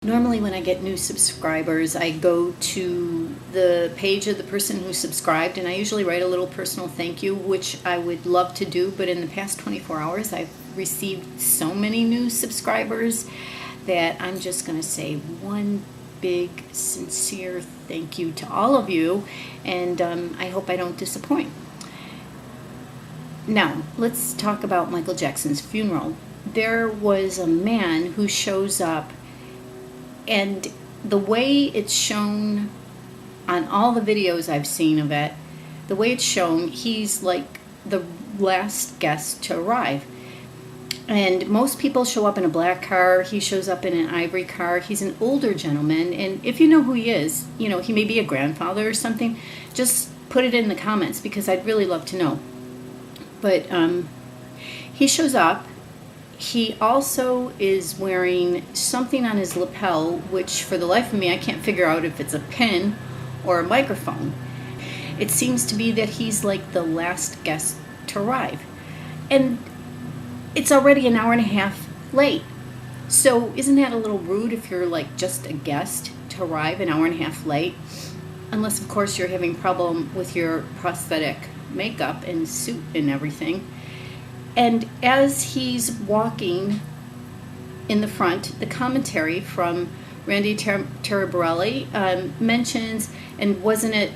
Normally when I get new subscribers, I go to the page of the person who subscribed, and I usually write a little personal thank you, which I would love to do, but in the past 24 hours I've received so many new subscribers that I'm just going to say one big sincere thank you to all of you, and I hope I don't disappoint. Now let's talk about Michael Jackson's funeral. There was a man who shows up, and the way it's shown on all the videos I've seen of it, the way it's shown, he's like the last guest to arrive. And most people show up in a black car. He shows up in an ivory car. He's an older gentleman, and if you know who he is, you know, he may be a grandfather or something, just put it in the comments because I'd really love to know. But he shows up. He also is wearing something on his lapel, which for the life of me, I can't figure out if it's a pin or a microphone. It seems to be that he's like the last guest to arrive. And it's already an hour and a half late. So isn't that a little rude if you're like just a guest to arrive an hour and a half late? Unless, of course, you're having a problem with your prosthetic makeup and suit and everything. And as he's walking in the front, the commentary from Randy Taraborrellis mentions, and wasn't it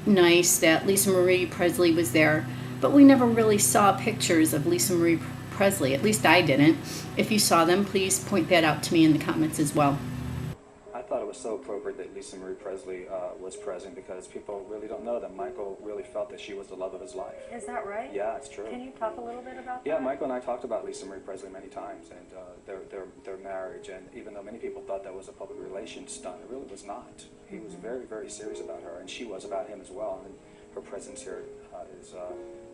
nice that Lisa Marie Presley was there? But we never really saw pictures of Lisa Marie Presley. At least I didn't. If you saw them, please point that out to me in the comments as well. I thought it was so appropriate that Lisa Marie Presley was present, because people really don't know that Michael really felt that she was the love of his life. Is that right? Yeah, it's true. Can you talk a little bit about that? Yeah, Michael and I talked about Lisa Marie Presley many times, and their marriage, and even though many people thought that was a public relations stunt, it really was not. He was very, very serious about her, and she was about him as well, and her presence here is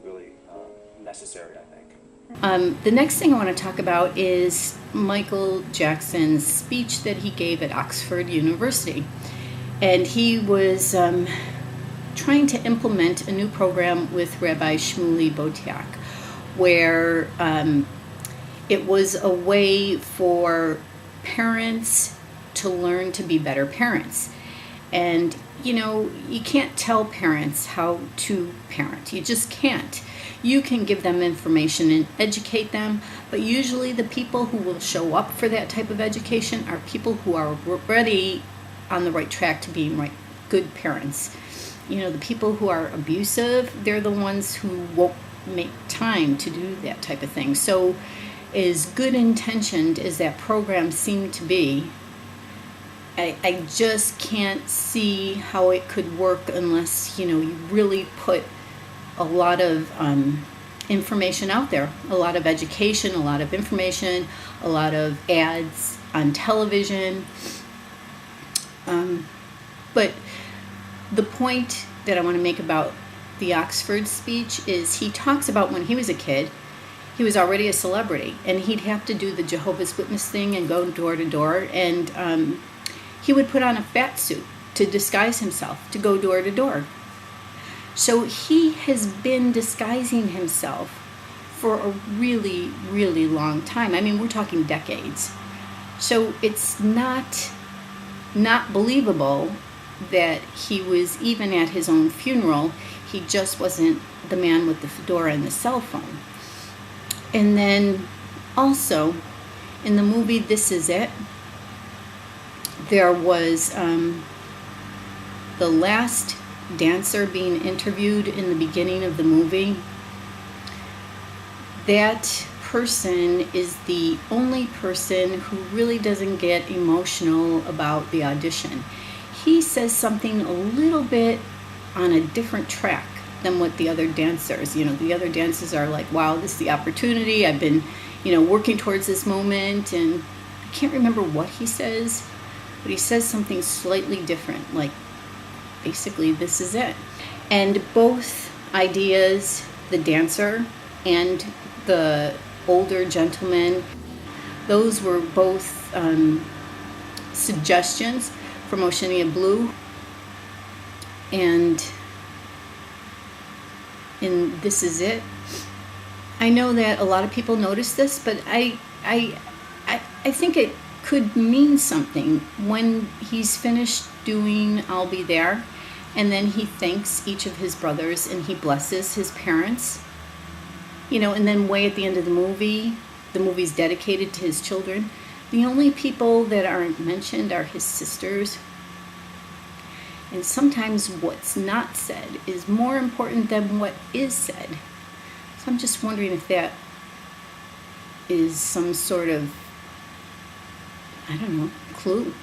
really necessary, I think. The next thing I want to talk about is Michael Jackson's speech that he gave at Oxford University. And he was trying to implement a new program with Rabbi Shmuley Boteach, where it was a way for parents to learn to be better parents. And, you know, you can't tell parents how to parent. You just can't. You can give them information and educate them, but usually the people who will show up for that type of education are people who are already on the right track to being good parents. You know, the people who are abusive, they're the ones who won't make time to do that type of thing. So as good intentioned as that program seemed to be, I just can't see how it could work unless, you know, you really put a lot of information out there, a lot of education, a lot of information, a lot of ads on television. But the point that I want to make about the Oxford speech is he talks about when he was a kid, he was already a celebrity, and he'd have to do the Jehovah's Witness thing and go door to door, and he would put on a fat suit to disguise himself, to go door to door. So he has been disguising himself for a really, really long time. I mean, we're talking decades. So it's not believable that he was even at his own funeral. He just wasn't the man with the fedora and the cell phone. And then also, in the movie This Is It, there was the last dancer being interviewed in the beginning of the movie. That person is the only person who really doesn't get emotional about the audition. He says something a little bit on a different track than what the other dancers. You know, the other dancers are like, wow, this is the opportunity. I've been, you know, working towards this moment, and I can't remember what he says, but he says something slightly different, like basically, this is it. And both ideas, the dancer and the older gentleman, those were both suggestions from OceaniaBleu. And in This Is It, I know that a lot of people notice this, but I think it could mean something when he's finished doing I'll Be There, and then he thanks each of his brothers and he blesses his parents. And then way at the end of the movie's dedicated to his children. The only people that aren't mentioned are his sisters. And sometimes what's not said is more important than what is said. So I'm just wondering if that is some sort of, I don't know, clue.